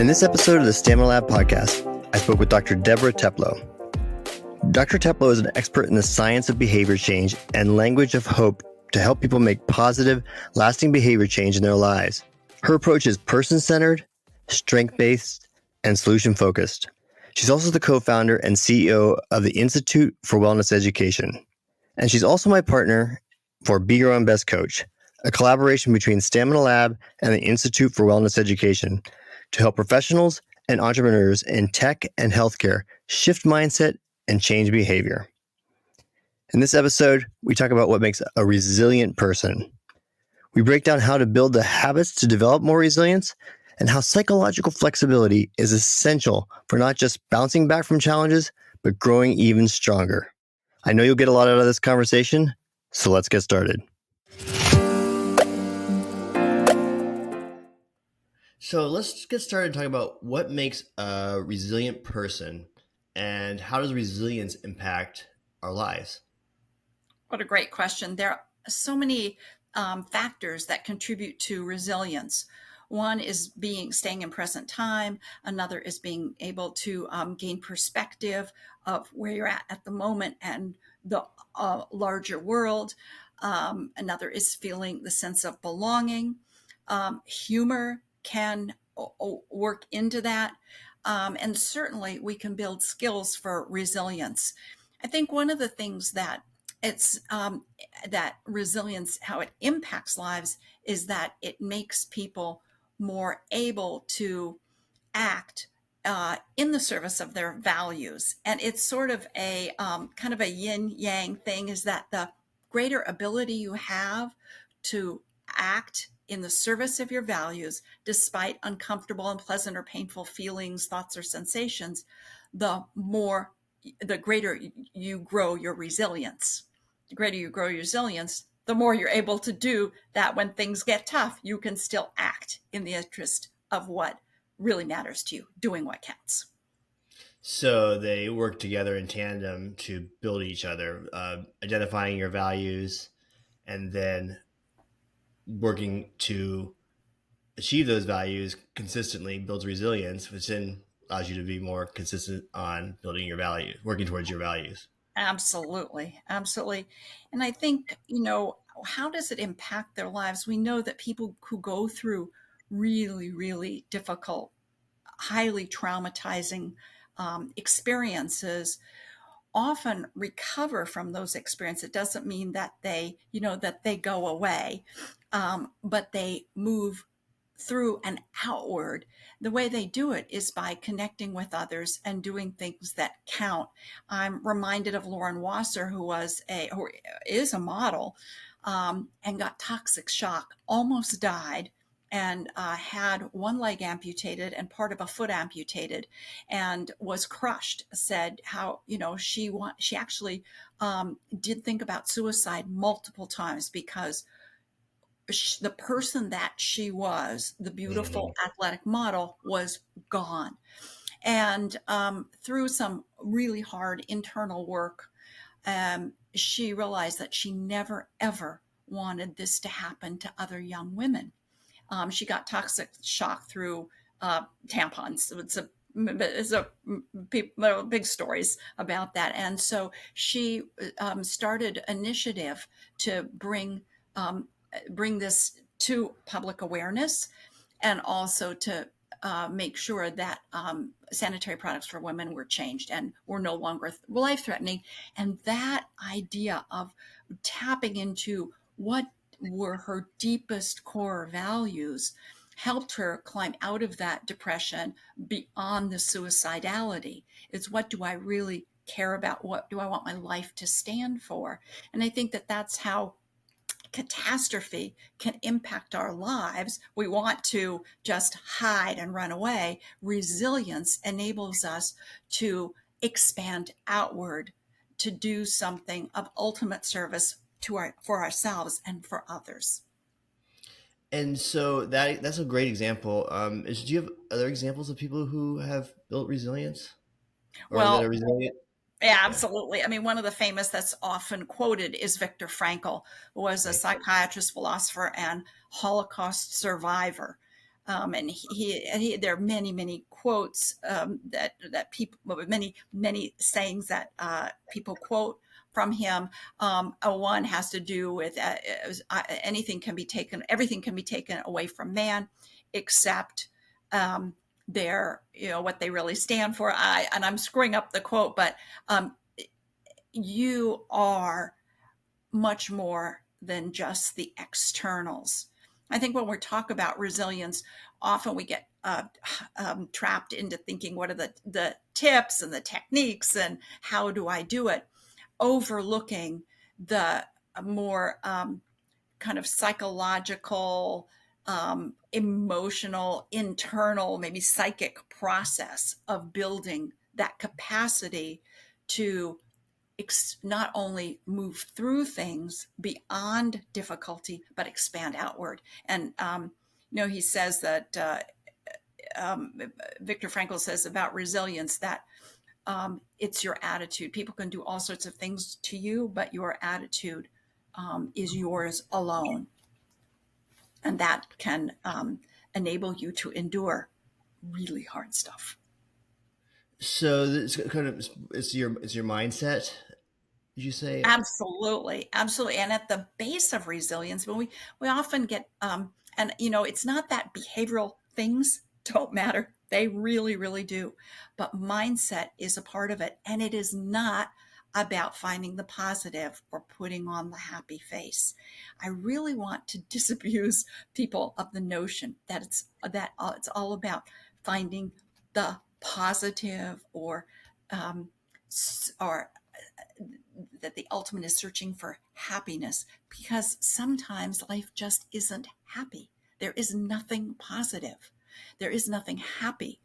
In this episode of the Stamina Lab podcast, I spoke with Dr. Deborah Teplow. Dr. Teplow is an expert in the science of behavior change and language of hope to help people make positive, lasting behavior change in their lives. Her approach is person-centered, strength-based, and solution-focused. She's also the co-founder and CEO of the Institute for Wellness Education. And she's also my partner for Be Your Own Best Coach, a collaboration between Stamina Lab and the Institute for Wellness Education to help professionals and entrepreneurs in tech and healthcare shift mindset and change behavior. In this episode, we talk about what makes a resilient person. We break down how to build the habits to develop more resilience and how psychological flexibility is essential for not just bouncing back from challenges, but growing even stronger. I know you'll get a lot out of this conversation, so let's get started. So let's get started talking about what makes a resilient person and how does resilience impact our lives? What a great question. There are so many factors that contribute to resilience. One is staying in present time. Another is being able to gain perspective of where you're at the moment and the larger world. Another is feeling the sense of belonging. Humor can work into that. And certainly we can build skills for resilience. I think one of the things that that resilience, how it impacts lives, is that it makes people more able to act in the service of their values. And it's sort of a kind of a yin-yang thing, is that the greater ability you have to act in the service of your values, despite uncomfortable, unpleasant, or painful feelings, thoughts, or sensations, the greater you grow your resilience. The greater you grow your resilience, the more you're able to do that when things get tough, you can still act in the interest of what really matters to you, doing what counts. So they work together in tandem to build each other, identifying your values and then working to achieve those values consistently builds resilience, which then allows you to be more consistent on building your values, working towards your values. Absolutely. Absolutely. And I think, how does it impact their lives? We know that people who go through really, really difficult, highly traumatizing experiences often recover from those experiences. It doesn't mean that they go away, but they move through and outward. The way they do it is by connecting with others and doing things that count. I'm reminded of Lauren Wasser, who is a model, and got toxic shock, almost died, and had one leg amputated and part of a foot amputated, and was crushed. Said how she actually did think about suicide multiple times because the person that she was, the beautiful athletic model, was gone. And through some really hard internal work, she realized that she never, ever wanted this to happen to other young women. She got toxic shock through tampons. It's big stories about that. And so she started an initiative to bring this to public awareness, and also to make sure that sanitary products for women were changed and were no longer life-threatening. And that idea of tapping into what were her deepest core values helped her climb out of that depression beyond the suicidality. It's, what do I really care about? What do I want my life to stand for? And I think that that's how catastrophe can impact our lives. We want to just hide and run away. Resilience enables us to expand outward, to do something of ultimate service for ourselves and for others. And so that's a great example. Do you have other examples of people who have built resilience or that are resilient? Yeah, absolutely. I mean, one of the famous that's often quoted is Viktor Frankl, who was a psychiatrist, philosopher, and Holocaust survivor. And there are many quotes that people, many sayings that people quote from him. One has to do with everything can be taken away from man, except their, what they really stand for. And I'm screwing up the quote, but you are much more than just the externals. I think when we talk about resilience, often we get trapped into thinking, what are the tips and the techniques and how do I do it? Overlooking the more kind of psychological, emotional, internal, maybe psychic process of building that capacity to not only move through things beyond difficulty, but expand outward. And, he says that Viktor Frankl says about resilience that it's your attitude. People can do all sorts of things to you, but your attitude is yours alone. And that can enable you to endure really hard stuff. So it's kind of it's your mindset. Did you say? Absolutely. And at the base of resilience, when we often get, and it's not that behavioral things don't matter. They really, really do. But mindset is a part of it. And it is not about finding the positive or putting on the happy face. I really want to disabuse people of the notion that it's all about finding the positive or that the ultimate is searching for happiness, because sometimes life just isn't happy. There is nothing positive. There is nothing happy.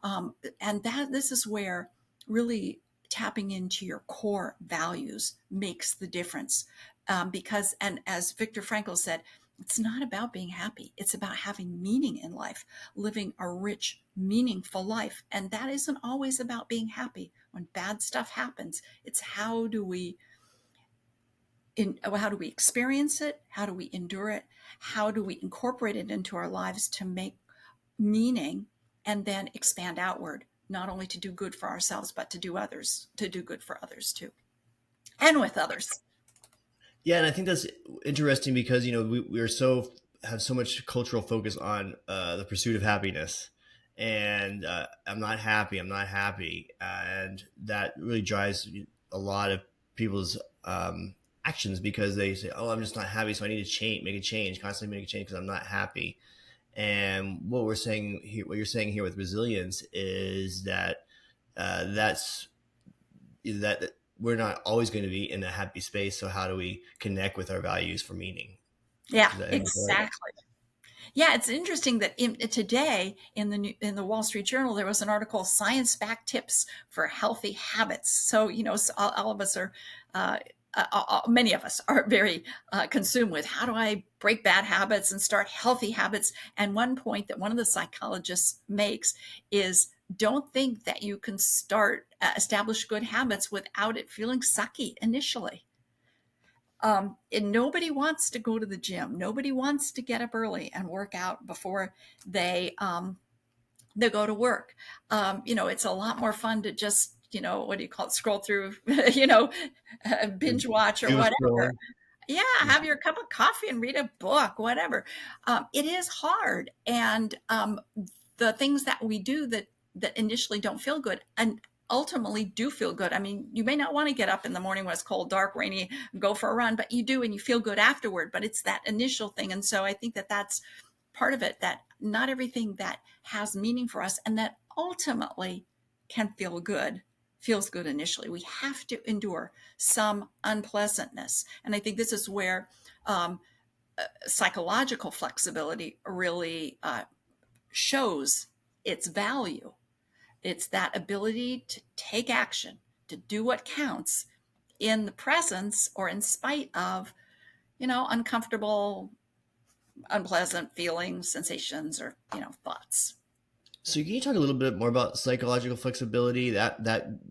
And this is where really tapping into your core values makes the difference. Because, and as Viktor Frankl said, it's not about being happy. It's about having meaning in life, living a rich, meaningful life. And that isn't always about being happy. When bad stuff happens, it's how do we experience it? How do we endure it? How do we incorporate it into our lives to make meaning and then expand outward, not only to do good for ourselves, but to do good for others too, and with others. Yeah, and I think that's interesting because we are have so much cultural focus on the pursuit of happiness, and I'm not happy, and that really drives a lot of people's actions, because they say, "Oh, I'm just not happy, so I need to constantly make a change because I'm not happy." And what you're saying here with resilience is that that we're not always going to be in a happy space. So how do we connect with our values for meaning? Yeah, exactly. Yeah, it's interesting that today in the Wall Street Journal, there was an article, Science-Backed Tips for Healthy Habits. So, all of us are, many of us are very consumed with, how do I break bad habits and start healthy habits? And one point that one of the psychologists makes is, don't think that you can establish good habits without it feeling sucky initially. And nobody wants to go to the gym. Nobody wants to get up early and work out before they go to work. It's a lot more fun to just, what do you call it? Scroll through, binge watch or whatever. Yeah, have your cup of coffee and read a book, whatever. It is hard. And the things that we do that initially don't feel good and ultimately do feel good. I mean, you may not want to get up in the morning when it's cold, dark, rainy, go for a run, but you do, and you feel good afterward. But it's that initial thing. And so I think that that's part of it, that not everything that has meaning for us and that ultimately can feels good initially. We have to endure some unpleasantness. And I think this is where psychological flexibility really shows its value. It's that ability to take action, to do what counts in the presence or in spite of, uncomfortable, unpleasant feelings, sensations, or, thoughts. So can you talk a little bit more about psychological flexibility, that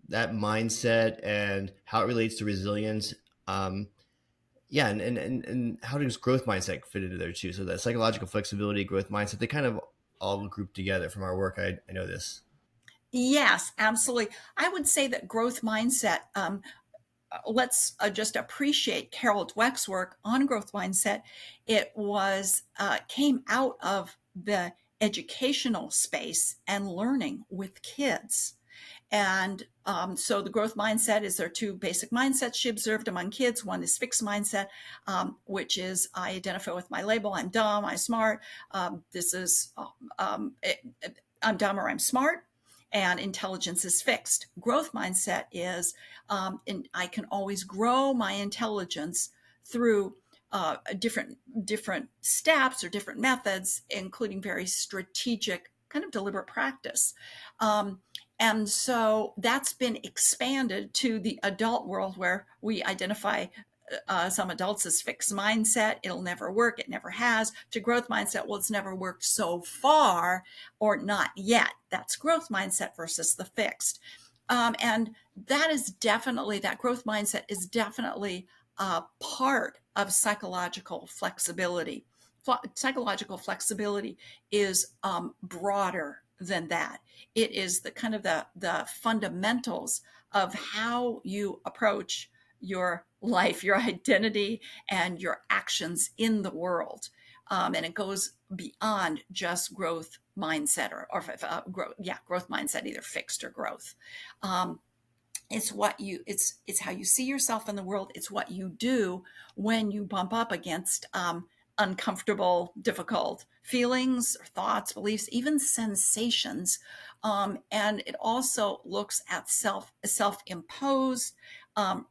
mindset, and how it relates to resilience? Yeah, and how does growth mindset fit into there too? So that psychological flexibility, growth mindset, they kind of all grouped together from our work. I know this. Yes, absolutely. I would say that growth mindset, let's just appreciate Carol Dweck's work on growth mindset. It was came out of the educational space and learning with kids. And so the growth mindset is there are two basic mindsets she observed among kids. One is fixed mindset, which is I identify with my label. I'm dumb, I'm smart. This is I'm dumb or I'm smart. And intelligence is fixed. Growth mindset is and I can always grow my intelligence through different steps or different methods, including very strategic, kind of deliberate practice. And so that's been expanded to the adult world where we identify some adults as fixed mindset. It'll never work. It never has. To growth mindset, well, it's never worked so far or not yet. That's growth mindset versus the fixed. And that growth mindset is definitely a part of psychological flexibility. Psychological flexibility is broader than that. It is the kind of the fundamentals of how you approach your life, your identity, and your actions in the world. And it goes beyond just growth mindset growth mindset, either fixed or growth. It's how you see yourself in the world. It's what you do when you bump up against uncomfortable, difficult feelings or thoughts, beliefs, even sensations. And it also looks at self-imposed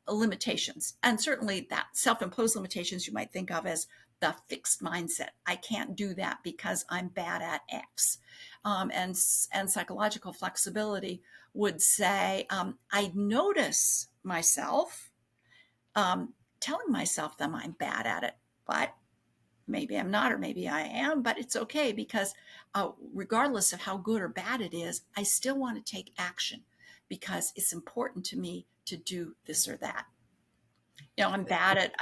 limitations. And certainly that self-imposed limitations you might think of as the fixed mindset. I can't do that because I'm bad at X. And psychological flexibility would say, I notice myself telling myself that I'm bad at it, but maybe I'm not, or maybe I am, but it's okay because regardless of how good or bad it is, I still want to take action because it's important to me to do this or that. I'm bad at,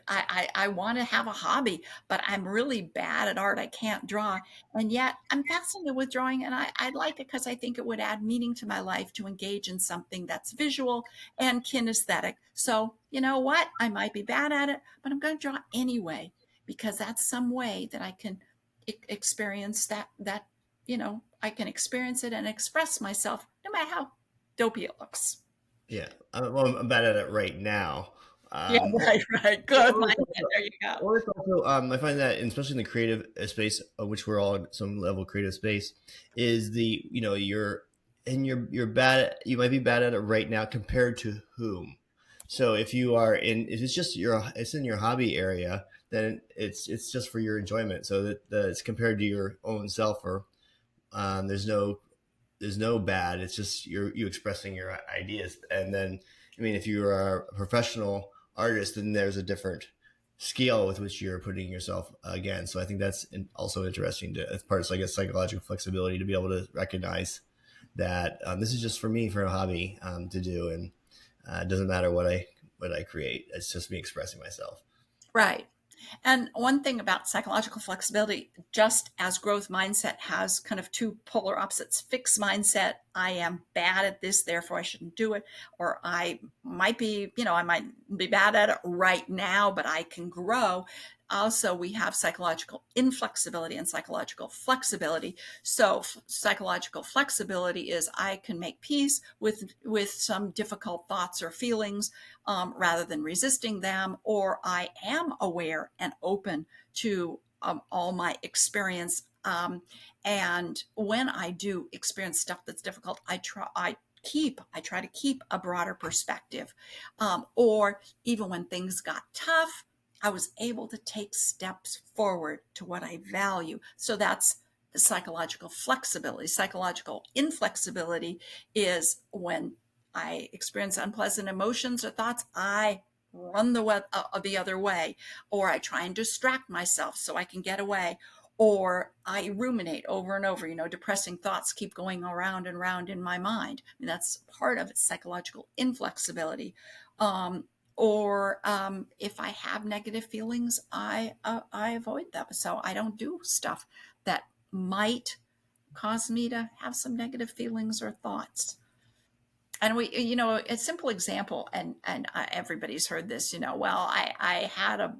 I want to have a hobby, but I'm really bad at art. I can't draw. And yet I'm fascinated with drawing and I like it because I think it would add meaning to my life to engage in something that's visual and kinesthetic. So you know what? I might be bad at it, but I'm going to draw anyway, because that's some way that I can experience I can experience it and express myself no matter how dopey it looks. Yeah, well, I'm bad at it right now. Yeah, right. Good Or, mindset. There you go. or it's also, I find that, especially in the creative space, of which we're all in some level of creative space, is you're bad at, you might be bad at it right now compared to whom. So if it's just it's in your hobby area, then it's just for your enjoyment. So that it's compared to your own self, or there's no bad. It's just you expressing your ideas. And then, I mean, if you are a professional artist, then there's a different scale with which you're putting yourself again. So I think that's also interesting as part of, I guess, psychological flexibility, to be able to recognize that this is just for me, for a hobby to do, and it doesn't matter what I create. It's just me expressing myself. Right. And one thing about psychological flexibility, just as growth mindset has kind of two polar opposites: fixed mindset, I am bad at this, therefore I shouldn't do it, or I might be bad at it right now, but I can grow. Also, we have psychological inflexibility and psychological flexibility. So psychological flexibility is I can make peace with some difficult thoughts or feelings rather than resisting them, or I am aware and open to all my experience. And when I do experience stuff that's difficult, I try to keep a broader perspective. Or even when things got tough, I was able to take steps forward to what I value. So that's psychological flexibility. Psychological inflexibility is when I experience unpleasant emotions or thoughts, I run the other way, or I try and distract myself so I can get away, or I ruminate over and over. Depressing thoughts keep going around and around in my mind. I mean, that's part of psychological inflexibility. Or if I have negative feelings, I avoid them. So I don't do stuff that might cause me to have some negative feelings or thoughts? And we, a simple example, and everybody's heard this, well, I had a,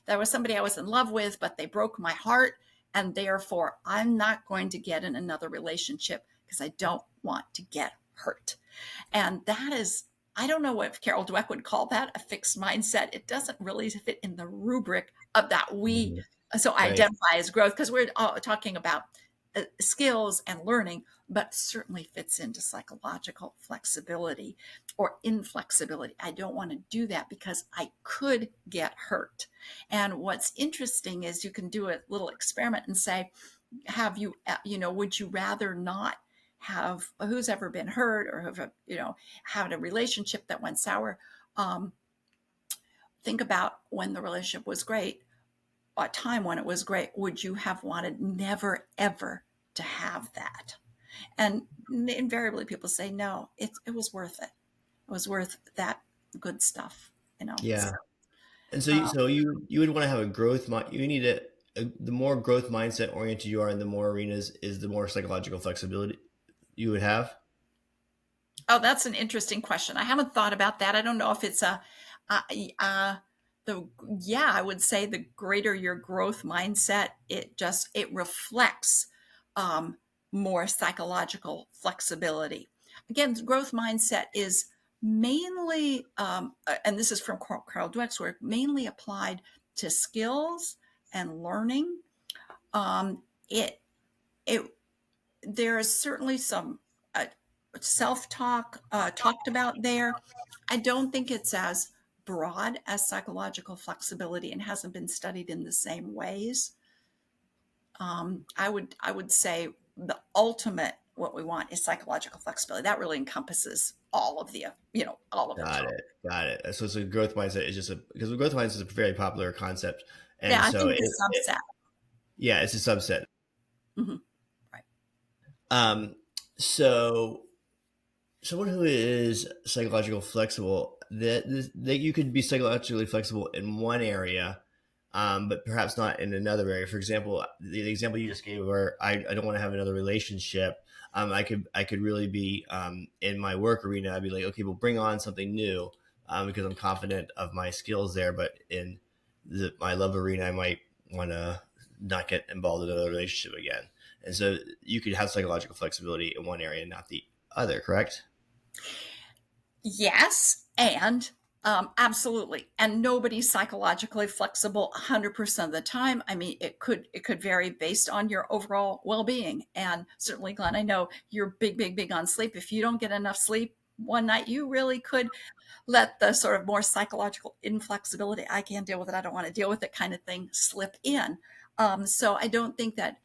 there was somebody I was in love with, but they broke my heart, and therefore I'm not going to get in another relationship because I don't want to get hurt. And that is, I don't know if Carol Dweck would call that a fixed mindset. It doesn't really fit in the rubric of that we Mhm. so Right. identify as growth, because we're talking about skills and learning, but certainly fits into psychological flexibility or inflexibility. I don't want to do that because I could get hurt. And what's interesting is you can do a little experiment and say, have you, would you rather not have, who's ever been hurt or have, had a relationship that went sour? Think about when the relationship was great, a time when it was great. Would you have wanted never, ever to have that? And invariably people say, no, it was worth it. It was worth that good stuff. Yeah. So, And so you would want to have a growth mind. You need the more growth mindset oriented you are in the more arenas is the more psychological flexibility you would have. oh, that's an interesting question. I haven't thought about that. I don't know if it's uh, uh, yeah, I would say the greater your growth mindset, it reflects um, more psychological flexibility. Again, growth mindset is mainly, and this is from Carl Dweck's work, mainly applied to skills and learning. Um, it it there is certainly some uh, self-talk talked about there. I don't think it's as broad as psychological flexibility and hasn't been studied in the same ways. I would say the ultimate what we want is psychological flexibility. That really encompasses all of the all of it. Got it. Got it. So growth mindset is just because growth mindset is a very popular concept, Yeah, and I so think the subset. yeah, it's a subset. Mhm. Right. Um, so someone who is psychological flexible, that you could be psychologically flexible in one area, but perhaps not in another area. For example, the example you just gave, where I don't want to have another relationship. I could really be in my work arena. I'd be like, okay, well, bring on something new because I'm confident of my skills there. But in my love arena, I might want to not get involved in another relationship again. And so you could have psychological flexibility in one area, not the other. Correct? Yes, and absolutely. And nobody's psychologically flexible 100% of the time. I mean, it could vary based on your overall well-being. And certainly, Glenn, I know you're big on sleep. If you don't get enough sleep one night, you really could let the sort of more psychological inflexibility, I can't deal with it, I don't want to deal with it kind of thing, slip in. So I don't think that,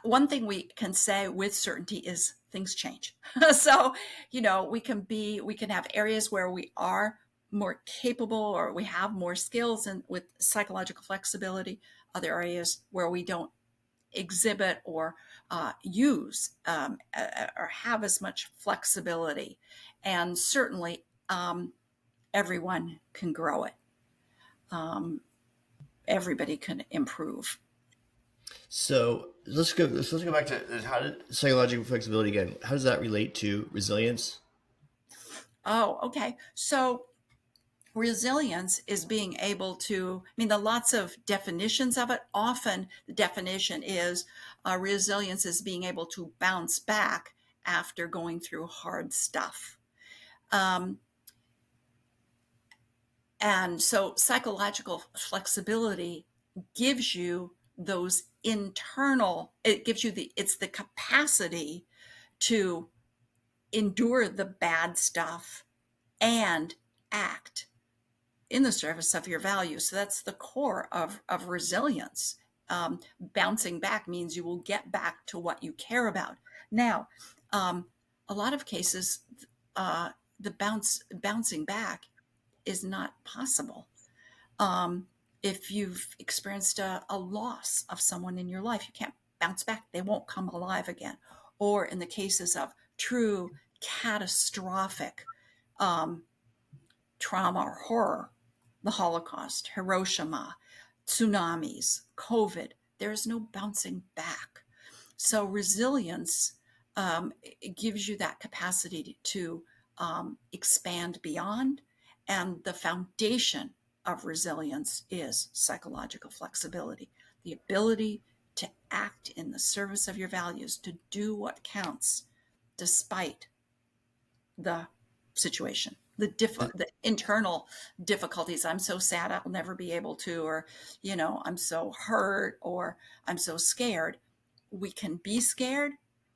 one thing we can say with certainty is things change. So, we can have areas where we are more capable or we have more skills and with psychological flexibility, other areas where we don't exhibit or use or have as much flexibility. And certainly, everyone can grow it. Um, Everybody can improve. So let's go back to how did psychological flexibility again. How does that relate to resilience? Oh, okay. So resilience is being able to, I mean, there are lots of definitions of it. Often the definition is resilience is being able to bounce back after going through hard stuff. Um, and so psychological flexibility gives you those it gives you it's the capacity to endure the bad stuff and act in the service of your values. So that's the core of resilience. Bouncing back means you will get back to what you care about. Now, a lot of cases, the bouncing back is not possible. Um, if you've experienced a loss of someone in your life, you can't bounce back. They won't come alive again. Or in the cases of true catastrophic um, trauma or horror, the Holocaust, Hiroshima, tsunamis, COVID. there's no bouncing back. So resilience it gives you that capacity to expand beyond. And the foundation of resilience is psychological flexibility, the ability to act in the service of your values, to do what counts despite the situation, the internal difficulties. I'm so sad I'll never be able to, or, I'm so hurt, or I'm so scared. We can be scared,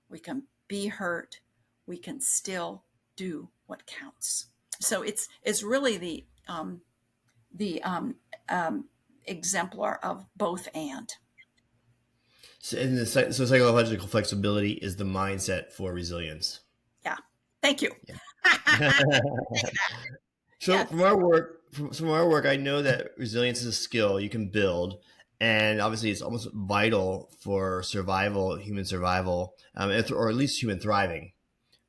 we can be hurt, we can still do what counts. So it's really the exemplar of both and. So psychological flexibility is the mindset for resilience. Yeah. Thank you. Yeah. So Yes. from our work, I know that resilience is a skill you can build, and obviously it's almost vital for survival, human survival, or at least human thriving.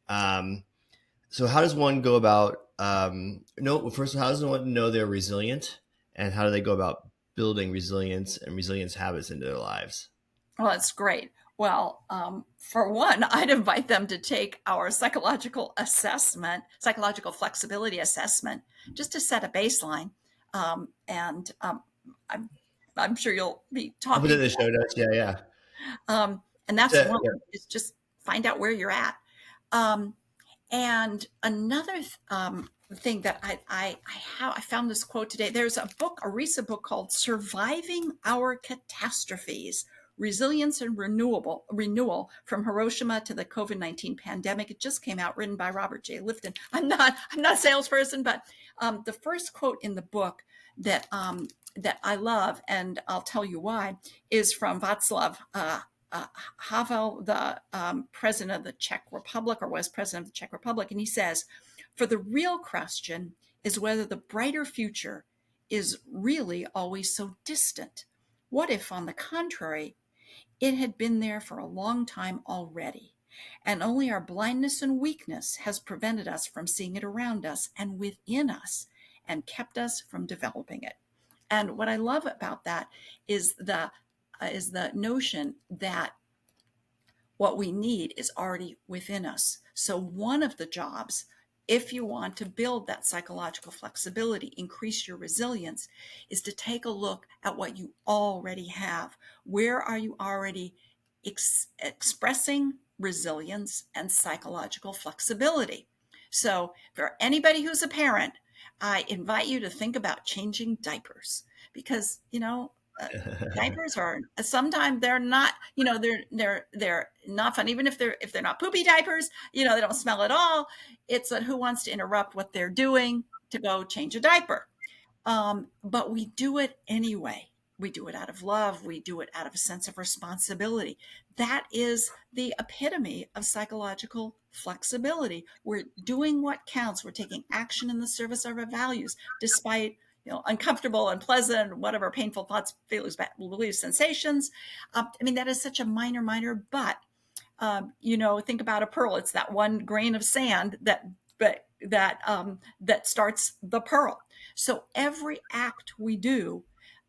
So how does one go about? First, how does one know they're resilient, and how do they go about building resilience and resilience habits into their lives? Well, that's great. Well, for one, I'd invite them to take our psychological flexibility assessment, just to set a baseline. And I'm sure you'll be I'll put it talking. in the show notes. Yeah, And that's yeah. one, is just find out where you're at. And another thing that I found this quote today. There's a recent book called "Surviving Our Catastrophes: Resilience and Renewal from Hiroshima to the COVID-19 Pandemic." It just came out, written by Robert J. Lifton. I'm not a salesperson, but the first quote in the book that I love, and I'll tell you why, is from Václav Havel, the president of the Czech Republic, or was president of the Czech Republic. And he says, "For the real question is whether the brighter future is really always so distant. What if, on the contrary, it had been there for a long time already, and only our blindness and weakness has prevented us from seeing it around us and within us, and kept us from developing it." And what I love about that is the notion that what we need is already within us. So one of the jobs, if you want to build that psychological flexibility, increase your resilience, is to take a look at what you already have. Where are you already expressing resilience and psychological flexibility? So for anybody who's a parent, I invite you to think about changing diapers, because, diapers are sometimes they're not, they're not fun. Even if they're not poopy diapers, they don't smell at all. It's who wants to interrupt what they're doing to go change a diaper? But we do it anyway. We do it out of love. We do it out of a sense of responsibility. That is the epitome of psychological flexibility. We're doing what counts. We're taking action in the service of our values, despite uncomfortable, unpleasant, whatever, painful thoughts, feelings, beliefs, sensations. That is such a minor, but think about a pearl. It's that one grain of sand that starts the pearl. So every act we do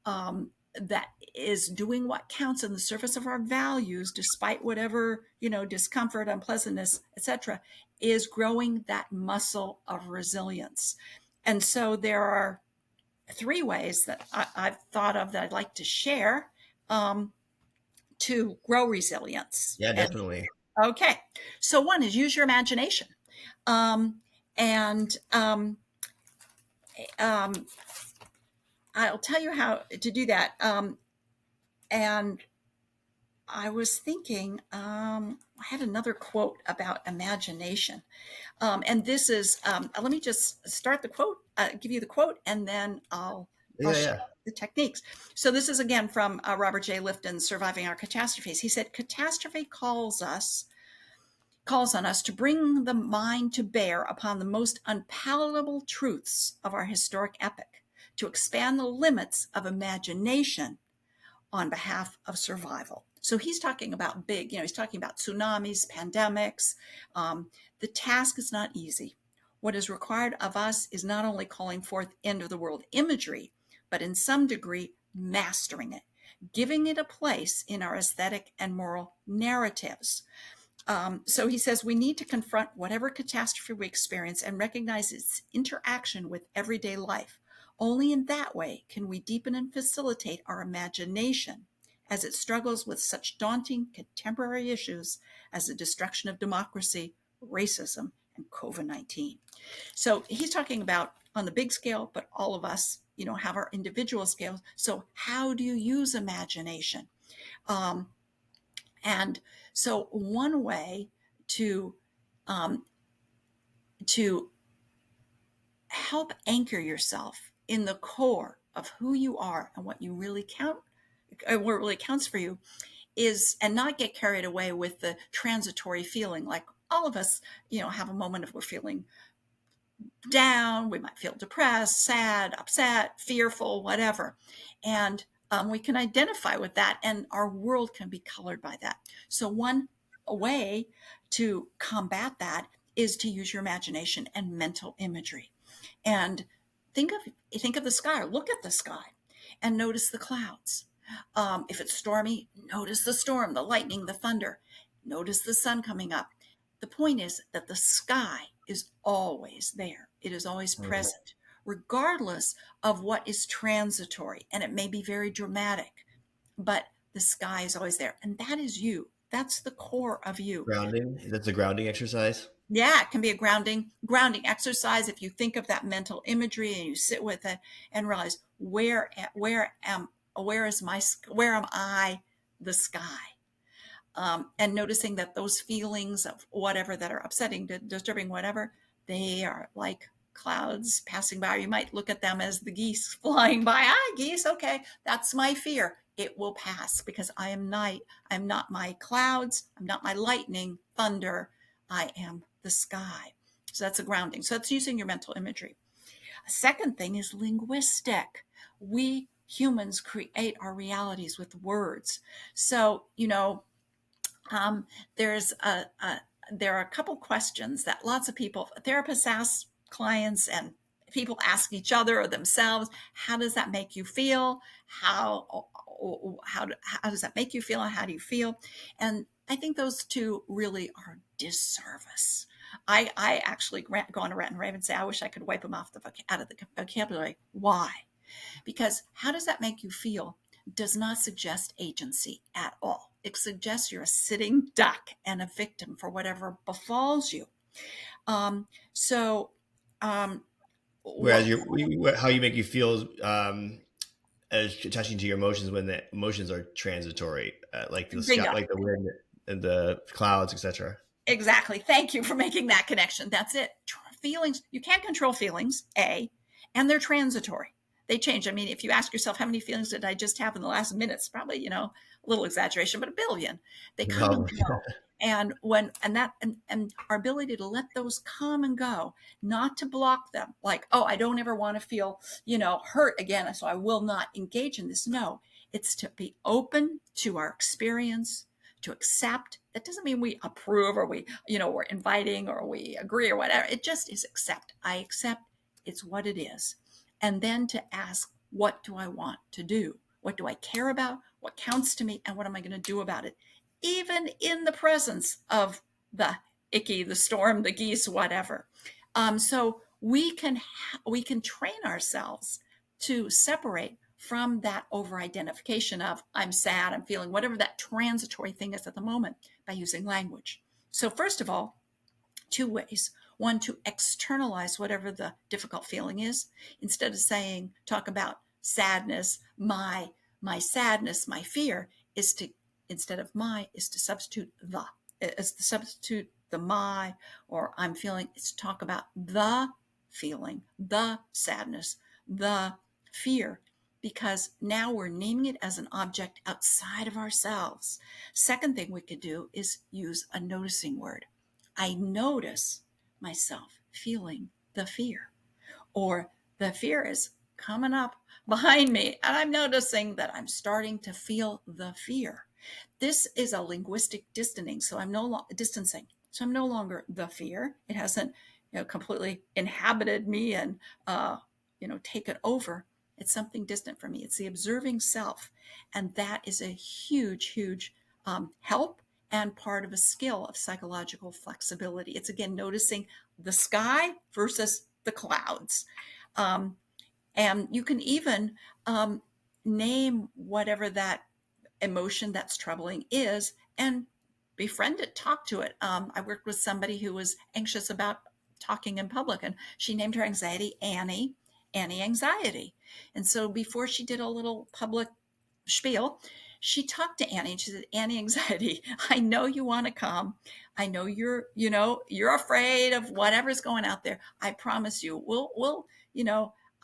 that is doing what counts in the service of our values, despite whatever, discomfort, unpleasantness, etc., is growing that muscle of resilience. And so there are 3 ways that I've thought of that I'd like to share to grow resilience. Yeah, definitely. Okay. So one is use your imagination. I'll tell you how to do that. And I was thinking, I had another quote about imagination. And this is, let me just start the quote, give you the quote, and then I'll share the techniques. So this is again from Robert J. Lifton's "Surviving Our Catastrophes." He said, "Catastrophe calls on us to bring the mind to bear upon the most unpalatable truths of our historic epic, to expand the limits of imagination on behalf of survival." So he's talking about big, he's talking about tsunamis, pandemics. The task is not easy. What is required of us is not only calling forth end of the world imagery, but in some degree, mastering it, giving it a place in our aesthetic and moral narratives. So he says we need to confront whatever catastrophe we experience and recognize its interaction with everyday life. Only in that way can we deepen and facilitate our imagination as it struggles with such daunting contemporary issues as the destruction of democracy, racism, and COVID-19. So he's talking about on the big scale, but all of us, have our individual scales. So how do you use imagination? And so one way to to help anchor yourself in the core of who you are and what you really count, what really counts for you, is, and not get carried away with the transitory feeling. Like all of us, have a moment of we're feeling down, we might feel depressed, sad, upset, fearful, whatever. And we can identify with that, and our world can be colored by that. So one way to combat that is to use your imagination and mental imagery. And think of the sky, or look at the sky and notice the clouds. If it's stormy, notice the storm, the lightning, the thunder. Notice the sun coming up. The point is that the sky is always there. It is always present, regardless of what is transitory. And it may be very dramatic, but the sky is always there. And that is you. That's the core of you. Grounding. That's a grounding exercise. Yeah, it can be a grounding exercise. If you think of that mental imagery and you sit with it and realize where am I, the sky? And noticing that those feelings of whatever that are upsetting, disturbing, whatever, they are like clouds passing by. You might look at them as the geese flying by. Geese, okay, that's my fear. It will pass because I am not my clouds. I'm not my lightning, thunder. I am the sky. So that's a grounding. So that's using your mental imagery. A second thing is linguistic. We humans create our realities with words. So, there are a couple questions that lots of people, therapists ask clients, and people ask each other or themselves. How does that make you feel? How does that make you feel? And how do you feel? And I think those two really are disservice. I actually go on a rant and rave and say, I wish I could wipe them out of the vocabulary. Why? Because how does that make you feel does not suggest agency at all. It suggests you're a sitting duck and a victim for whatever befalls you. Whereas how you make you feel as attaching to your emotions when the emotions are transitory, like the sky, like the wind and the clouds, etc. Exactly. Thank you for making that connection. That's it. Feelings, you can't control feelings, and they're transitory. They change. I mean, if you ask yourself, how many feelings did I just have in the last minutes? Probably, a little exaggeration, but 1 billion. They come and go. And and our ability to let those come and go, not to block them, like, I don't ever want to feel, hurt again, so I will not engage in this. No, it's to be open to our experience, to accept. That doesn't mean we approve or we're inviting or we agree or whatever. It just is accept. I accept it's what it is. And then to ask, what do I want to do? What do I care about? What counts to me? And what am I going to do about it? Even in the presence of the icky, the storm, the geese, whatever. So we can train ourselves to separate from that over-identification of I'm sad, I'm feeling whatever that transitory thing is at the moment by using language. So first of all, 2 ways. One, to externalize whatever the difficult feeling is. Instead of talk about sadness, my sadness, my fear, is to substitute the my, or I'm feeling, is to talk about the feeling, the sadness, the fear, because now we're naming it as an object outside of ourselves. Second thing we could do is use a noticing word. I notice myself feeling the fear, or the fear is coming up behind me and I'm noticing that I'm starting to feel the fear. This is a linguistic distancing. So I'm no longer the fear. It hasn't completely inhabited me and taken over. It's something distant from me. It's the observing self. And that is a huge, huge help and part of a skill of psychological flexibility. It's again noticing the sky versus the clouds. And you can even name whatever that emotion that's troubling is and befriend it, talk to it. I worked with somebody who was anxious about talking in public, and she named her anxiety Annie Anxiety. And so before she did a little public spiel, she talked to Annie and she said, Annie Anxiety, I know you want to come. I know you're afraid of whatever's going out there. I promise you,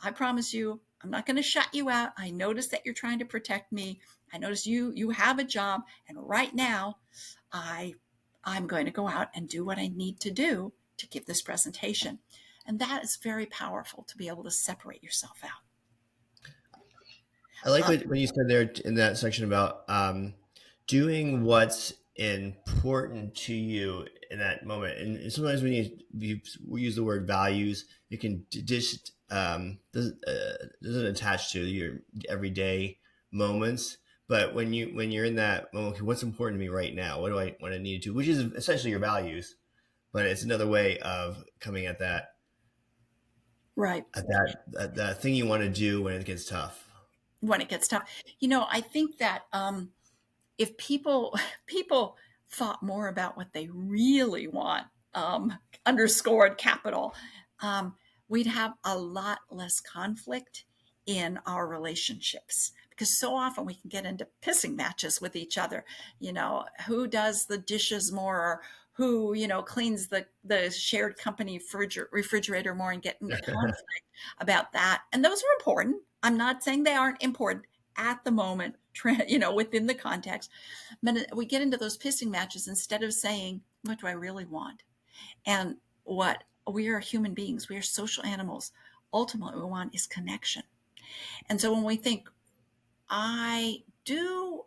I promise you, I'm not going to shut you out. I notice that you're trying to protect me. I notice you have a job. And right now I'm going to go out and do what I need to do to give this presentation. And that is very powerful, to be able to separate yourself out. I like what you said there in that section about doing what's important to you in that moment. And sometimes when you use the word values, it can just doesn't attach to your everyday moments. But when you're in that moment, okay, what's important to me right now? What do I need to do? Which is essentially your values, but it's another way of coming at that. Right. At that thing you want to do when it gets tough. When it gets tough. I think that if people thought more about what they really want, underscored capital, we'd have a lot less conflict in our relationships, because so often we can get into pissing matches with each other. Who does the dishes more, or who, cleans the shared company refrigerator more, and get into conflict about that. And those are important. I'm not saying they aren't important at the moment, within the context. But we get into those pissing matches instead of saying, what do I really want? And what we are human beings, we are social animals. Ultimately, what we want is connection. And so when we think, I do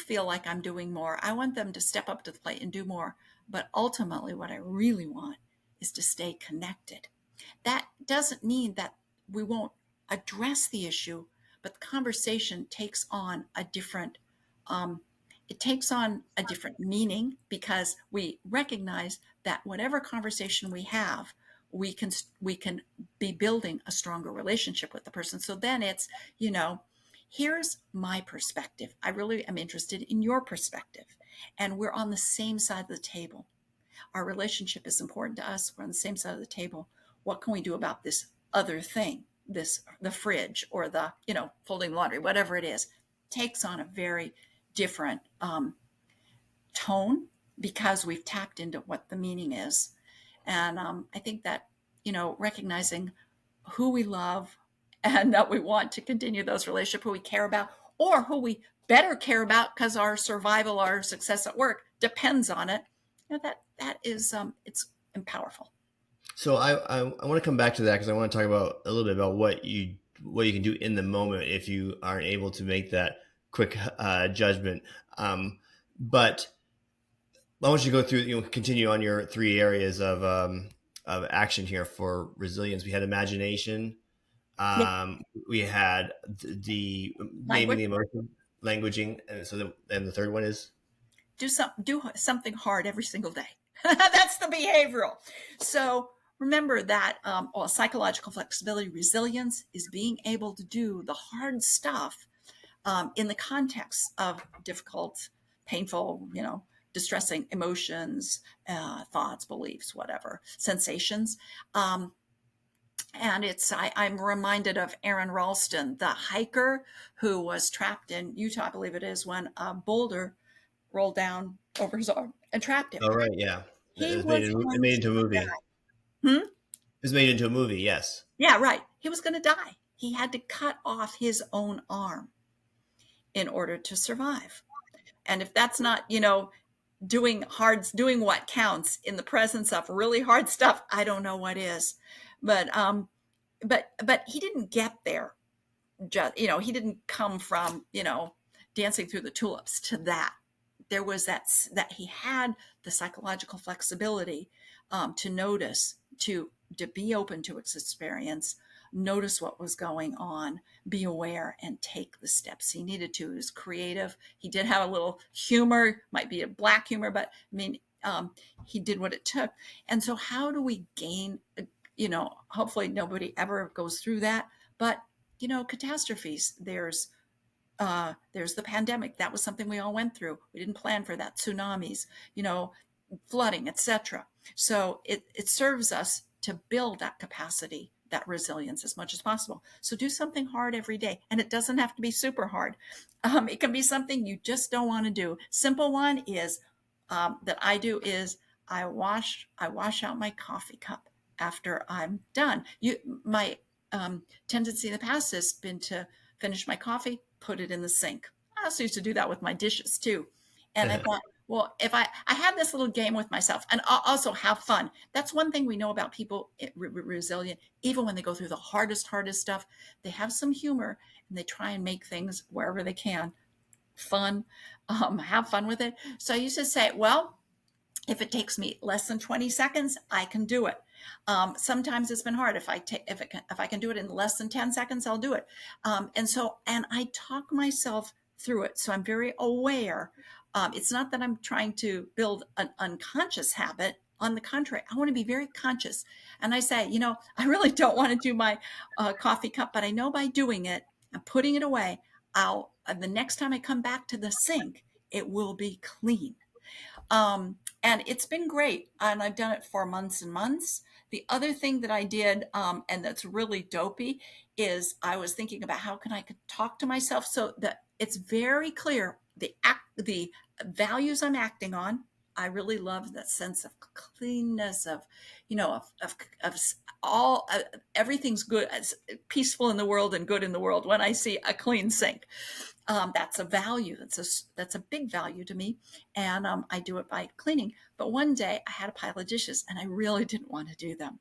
feel like I'm doing more, I want them to step up to the plate and do more. But ultimately, what I really want is to stay connected. That doesn't mean that we won't address the issue, but the conversation takes on a different meaning, because we recognize that whatever conversation we have, we can be building a stronger relationship with the person. So then it's, here's my perspective. I really am interested in your perspective, and we're on the same side of the table. Our relationship is important to us. We're on the same side of the table. What can we do about this other thing? The fridge, or the, folding laundry, whatever it is, takes on a very different tone, because we've tapped into what the meaning is. And I think that, recognizing who we love and that we want to continue those relationships, who we care about, or who we better care about because our survival, our success at work depends on it, that is, it's powerful. So I want to come back to that, because I want to talk about a little bit about what you can do in the moment if you aren't able to make that quick judgment. But I want you to go through, continue on your 3 areas of action here for resilience. We had imagination. We had the naming the emotion, languaging, and so then the third one is do something hard every single day. That's the behavioral. So remember that psychological flexibility, resilience, is being able to do the hard stuff in the context of difficult, painful, distressing emotions, thoughts, beliefs, whatever, sensations. And I'm reminded of Aaron Ralston, the hiker who was trapped in Utah, I believe it is, when a boulder rolled down over his arm and trapped him. Oh, right, yeah. It was made into a movie. It was made into a movie, yes. Yeah, right. He was going to die. He had to cut off his own arm in order to survive. And if that's not, doing what counts in the presence of really hard stuff, I don't know what is. But he didn't get there. He didn't come from, dancing through the tulips to that. There was that he had the psychological flexibility to notice, to be open to its experience, notice what was going on, be aware, and take the steps he needed to. He was creative. He did have a little humor, might be a black humor, but I mean, he did what it took. And so how do we gain, hopefully nobody ever goes through that, but, catastrophes, there's the pandemic. That was something we all went through. We didn't plan for that. Tsunamis, flooding, etc. So it serves us to build that capacity, that resilience as much as possible. So do something hard every day. And it doesn't have to be super hard. It can be something you just don't want to do. Simple one is that I do is I wash out my coffee cup after I'm done. My tendency in the past has been to finish my coffee, put it in the sink. I also used to do that with my dishes too. And I thought, well, if I had this little game with myself and also have fun. That's one thing we know about people resilient. Even when they go through the hardest stuff, they have some humor and they try and make things wherever they can fun, have fun with it. So I used to say, well, if it takes me less than 20 seconds, I can do it. Sometimes it's been hard. If I can do it in less than 10 seconds, I'll do it. And I talk myself through it. So I'm very aware. It's not that I'm trying to build an unconscious habit. On the contrary, I want to be very conscious. And I say, I really don't want to do my coffee cup, but I know by doing it and putting it away, the next time I come back to the sink, it will be clean. And it's been great. And I've done it for months and months. The other thing that I did, and that's really dopey, is I was thinking about how can I talk to myself so that it's very clear the values I'm acting on. I really love that sense of cleanness, of all everything's good, peaceful in the world and good in the world. When I see a clean sink, that's a value. That's a big value to me, and I do it by cleaning. But one day I had a pile of dishes, and I really didn't want to do them,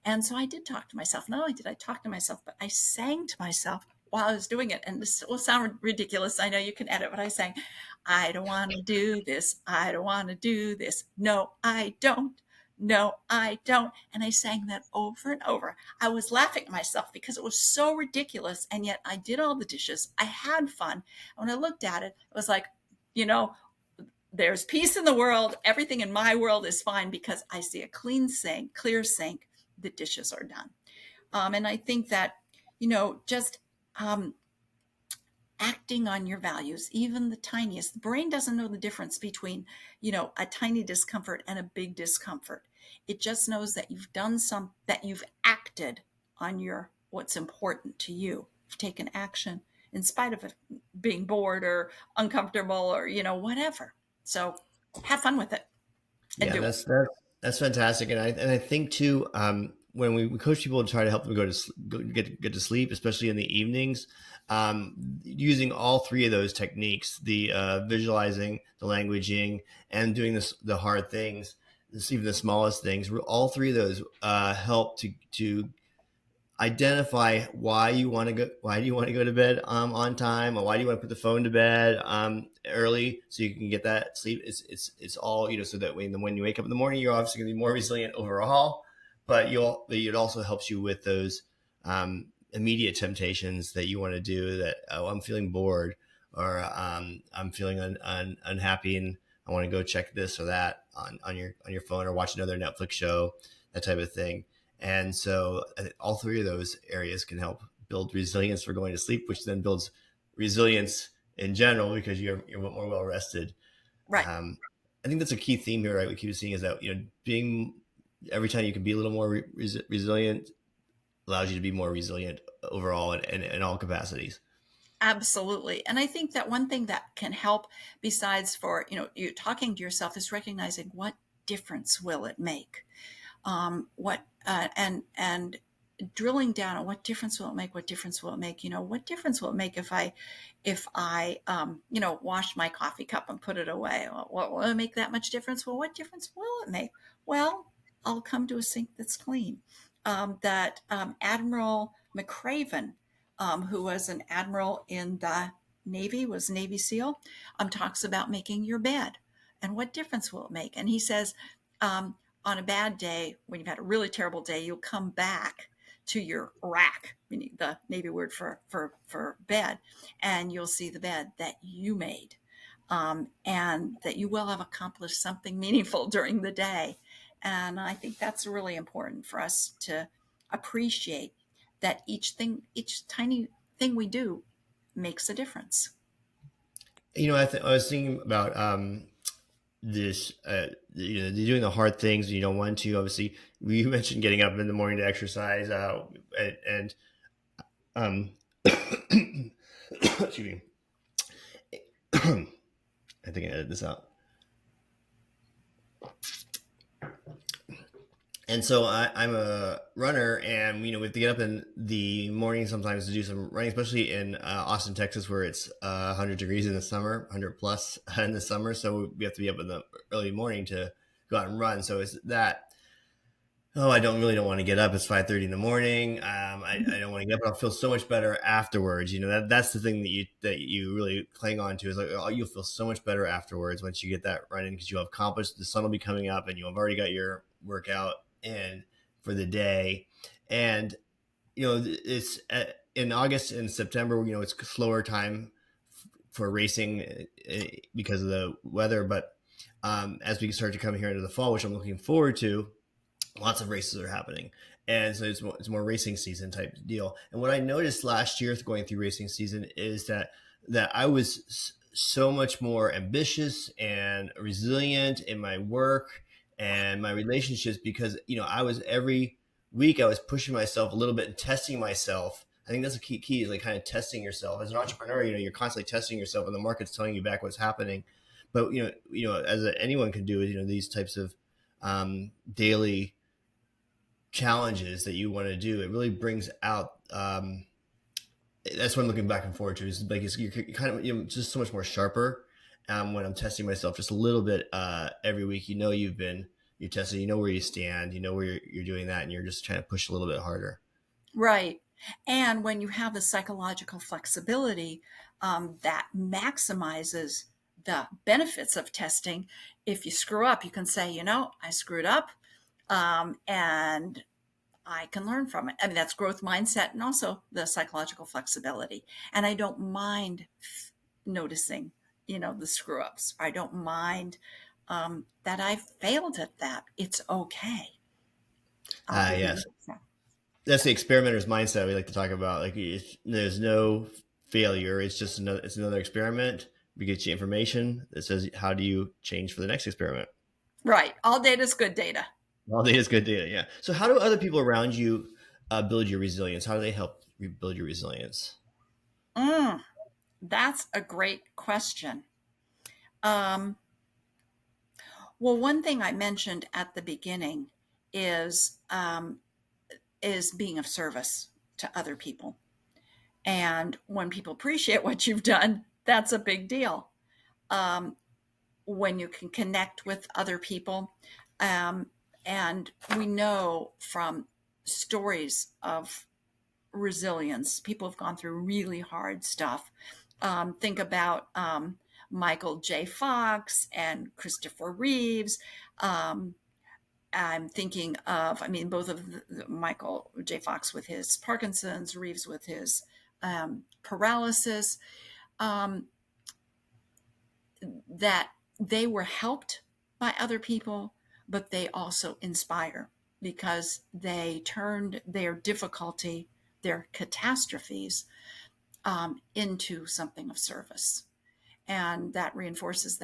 and so I did talk to myself. Not only did I talk to myself, but I sang to myself while I was doing it. And this will sound ridiculous. I know you can edit what I sang. I don't want to do this. I don't want to do this. No, I don't. No, I don't. And I sang that over and over. I was laughing at myself because it was so ridiculous. And yet I did all the dishes. I had fun. And when I looked at it, it was like, there's peace in the world. Everything in my world is fine because I see a clean sink, clear sink. The dishes are done. And I think that, just acting on your values, even the tiniest. The brain doesn't know the difference between, a tiny discomfort and a big discomfort. It just knows that you've done that you've acted on what's important to you. You've taken action in spite of it being bored or uncomfortable or, whatever. So have fun with it. That's fantastic. And I think too, when we coach people to try to help them get to sleep, especially in the evenings, using all three of those techniques, the visualizing, the languaging, and doing the hard things, even the smallest things, all three of those help to identify why do you want to go to bed on time, or why do you want to put the phone to bed early so you can get that sleep. It's all, so that when you wake up in the morning, you're obviously going to be more resilient overall, but it also helps you with those immediate temptations that you want to do, that I'm feeling bored, or I'm feeling unhappy and I want to go check this or that on your phone, or watch another Netflix show, that type of thing. And so all three of those areas can help build resilience for going to sleep, which then builds resilience in general because you're more well rested. Right. I think that's a key theme here, right? We keep seeing is that, being every time you can be a little more resilient allows you to be more resilient overall in all capacities. Absolutely. And I think that one thing that can help besides for, you talking to yourself is recognizing what difference will it make? And drilling down on what difference will it make? What difference will it make? What difference will it make if I wash my coffee cup and put it away? What will it make that much difference? Well, what difference will it make? Well, I'll come to a sink that's clean. Admiral McCraven, who was an admiral in the Navy, was Navy SEAL, talks about making your bed and what difference will it make? And he says, on a bad day, when you've had a really terrible day, you'll come back to your rack, meaning the Navy word for bed, and you'll see the bed that you made, and that you will have accomplished something meaningful during the day. And I think that's really important for us to appreciate that each tiny thing we do makes a difference. I was thinking about this, doing the hard things you don't want to. Obviously, you mentioned getting up in the morning to exercise, and excuse me. I think I edited this out. And so I'm a runner, and we have to get up in the morning sometimes to do some running, especially in Austin, Texas, where it's 100 degrees in the summer, 100 plus in the summer. So we have to be up in the early morning to go out and run. So it's that. Oh, I don't want to get up. It's 5:30 in the morning. I don't want to get up, but I'll feel so much better afterwards. That's the thing that you really cling on to, is like, oh, you'll feel so much better afterwards once you get that running, because you'll have accomplished, the sun will be coming up and you'll have already got your workout in for the day. And it's in August and September, it's a slower time for racing because of the weather. But as we start to come here into the fall, which I'm looking forward to, lots of races are happening. And so it's more racing season type deal. And what I noticed last year going through racing season is that I was so much more ambitious and resilient in my work and my relationships, because I was, every week I was pushing myself a little bit and testing myself. I think that's a key is like kind of testing yourself as an entrepreneur. You're constantly testing yourself, and the market's telling you back what's happening. But as anyone can do, these types of daily challenges that you want to do, it really brings out. That's what I'm looking back and forward to. Is like you're kind of just so much more sharper. When I'm testing myself just a little bit every week, you're tested, where you stand, where you're doing that, and you're just trying to push a little bit harder. Right. And when you have the psychological flexibility, that maximizes the benefits of testing. If you screw up, you can say, I screwed up, and I can learn from it. I mean, that's growth mindset, and also the psychological flexibility. And I don't mind noticing, the screw ups. I don't mind that I failed at that. It's okay. Yes. That's the experimenter's mindset we like to talk about. Like, there's no failure. It's just another experiment. We get you information that says, how do you change for the next experiment? Right. All data is good data. All data is good data. Yeah. So how do other people around you build your resilience? How do they help you build your resilience? That's a great question. Well, one thing I mentioned at the beginning is being of service to other people. And when people appreciate what you've done, that's a big deal. When you can connect with other people. And we know from stories of resilience, people have gone through really hard stuff. Think about Michael J. Fox and Christopher Reeves. I'm thinking of, both of Michael J. Fox with his Parkinson's, Reeves with his paralysis, that they were helped by other people, but they also inspire, because they turned their difficulty, their catastrophes, into something of service. And that reinforces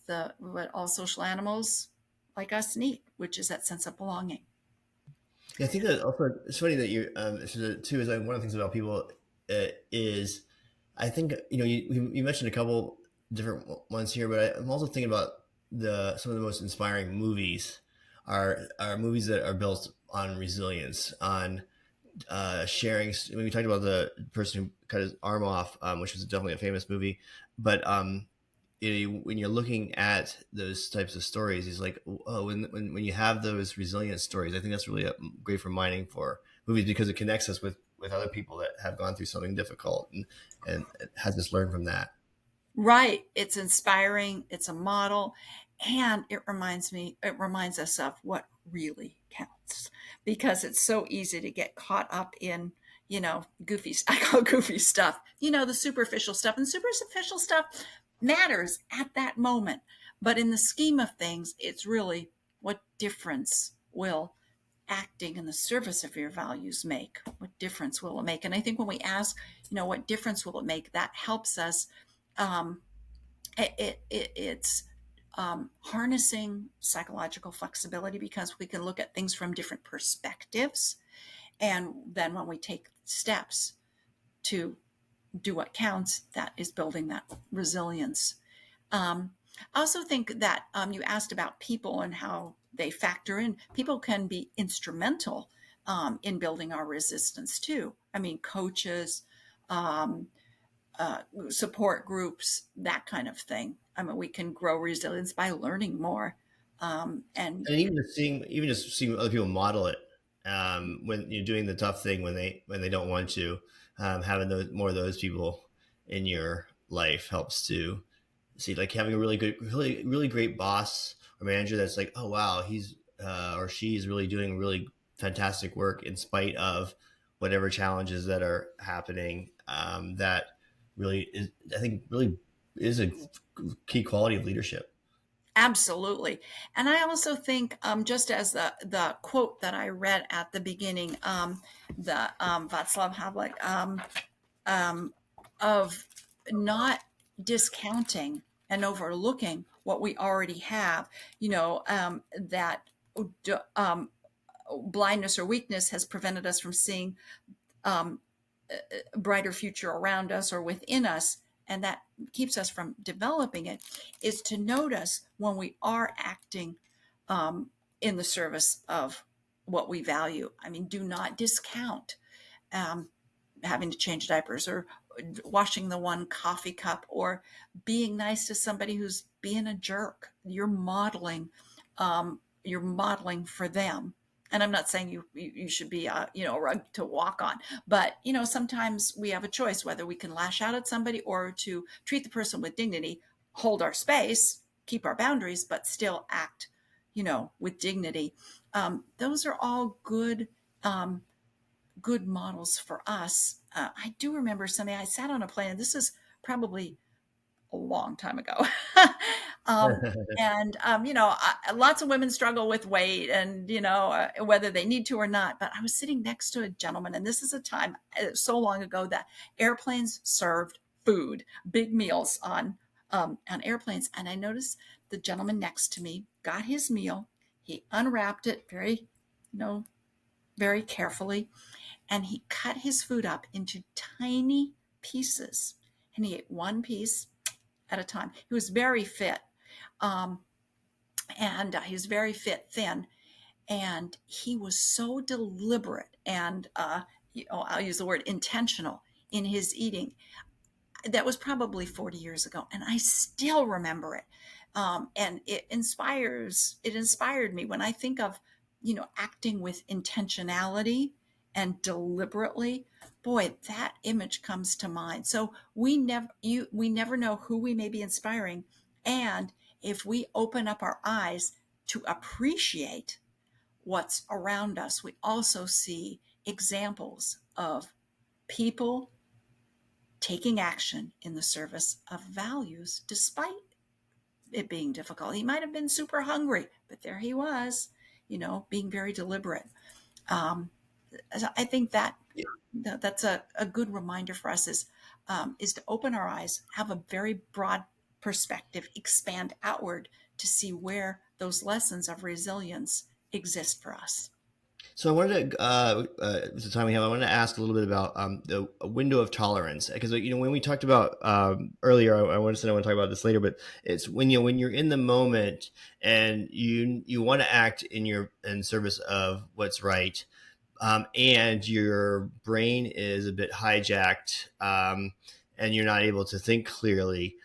what all social animals like us need, which is that sense of belonging. Yeah, I think that also, it's funny that you too, is one of the things about people is, I think, you mentioned a couple different ones here, but I'm also thinking about some of the most inspiring movies are movies that are built on resilience, on sharing. When we talked about the person who cut his arm off, which was definitely a famous movie, but when you're looking at those types of stories, he's like, oh, when you have those resilient stories, I think that's really a great reminding for movies, because it connects us with other people that have gone through something difficult and has us learn from that. Right. It's inspiring. It's a model. And it reminds us of what really counts, because it's so easy to get caught up in, goofy, I call goofy stuff, the superficial stuff. And superficial stuff matters at that moment. But in the scheme of things, it's really what difference will acting in the service of your values make? What difference will it make? And I think when we ask, what difference will it make, that helps us. It's harnessing psychological flexibility, because we can look at things from different perspectives. And then when we take steps to do what counts, that is building that resilience. I also think that you asked about people and how they factor in. People can be instrumental in building our resistance too. I mean, coaches, support groups, that kind of thing. I mean, we can grow resilience by learning more. And even just seeing other people model it when you're doing the tough thing when they don't want to, having more of those people in your life helps to see, like having a really great boss or manager that's like, oh wow, he's or she's really doing really fantastic work in spite of whatever challenges that are happening. That really is, I think, really is a key quality of leadership. Absolutely. And I also think, just as the quote that I read at the beginning, the Václav Havlik, of not discounting and overlooking what we already have, that blindness or weakness has prevented us from seeing a brighter future around us or within us, and that keeps us from developing it, is to notice when we are acting in the service of what we value. I mean, do not discount having to change diapers, or washing the one coffee cup, or being nice to somebody who's being a jerk. You're modeling for them. And I'm not saying you should be a rug to walk on, but sometimes we have a choice whether we can lash out at somebody or to treat the person with dignity, hold our space, keep our boundaries, but still act with dignity. Those are all good models for us. I do remember something. I sat on a plane, and this is probably a long time ago. Lots of women struggle with weight, and, whether they need to or not. But I was sitting next to a gentleman, and this is a time so long ago that airplanes served food, big meals on airplanes. And I noticed the gentleman next to me got his meal. He unwrapped it very carefully, and he cut his food up into tiny pieces, and he ate one piece at a time. He was very fit, and he was very fit, thin, and he was so deliberate and I'll use the word intentional in his eating. That was probably 40 years ago, and I still remember it. And it inspired me when I think of acting with intentionality and deliberately. Boy, that image comes to mind. So we never know who we may be inspiring, and if we open up our eyes to appreciate what's around us, we also see examples of people taking action in the service of values despite it being difficult. He might have been super hungry, but there he was, being very deliberate. I think that's a good reminder for us is to open our eyes, have a very broad perspective, expand outward to see where those lessons of resilience exist for us. So I wanted to, with the time we have, I wanted to ask a little bit about the window of tolerance, because when we talked about earlier, I want to talk about this later, but it's when you're in the moment and you want to act in service of what's right, and your brain is a bit hijacked, and you're not able to think clearly.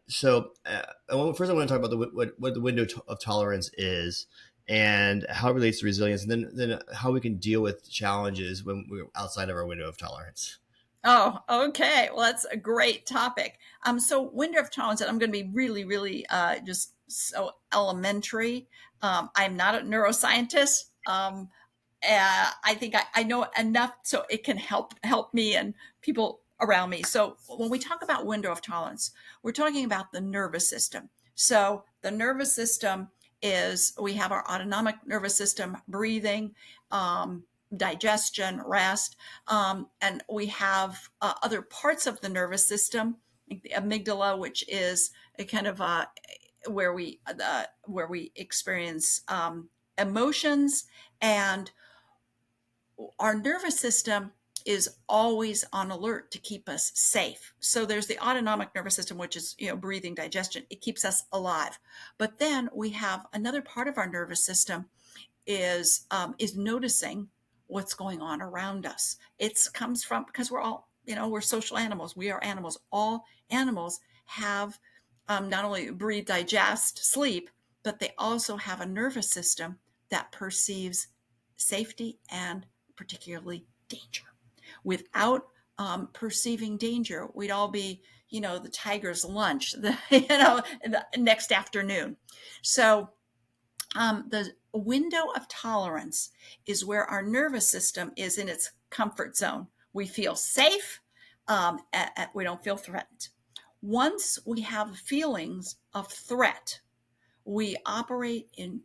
So first, I want to talk about what the window of tolerance is, and how it relates to resilience, and then how we can deal with challenges when we're outside of our window of tolerance. Oh, okay. Well, that's a great topic. So window of tolerance, and I'm going to be really, really just so elementary. I'm not a neuroscientist, I think I know enough so it can help me and people around me. So when we talk about window of tolerance, we're talking about the nervous system. So the nervous system is, we have our autonomic nervous system, breathing, digestion, rest, and we have other parts of the nervous system, like the amygdala, which is a kind of where we experience emotions, and our nervous system is always on alert to keep us safe. So there's the autonomic nervous system, which is, breathing, digestion. It keeps us alive. But then we have another part of our nervous system is noticing what's going on around us. It comes from, because we're all, we're social animals. We are animals. All animals have not only breathe, digest, sleep, but they also have a nervous system that perceives safety and particularly danger. Without perceiving danger, we'd all be, the tiger's lunch, the next afternoon. So the window of tolerance is where our nervous system is in its comfort zone. We feel safe. We don't feel threatened. Once we have feelings of threat, we operate in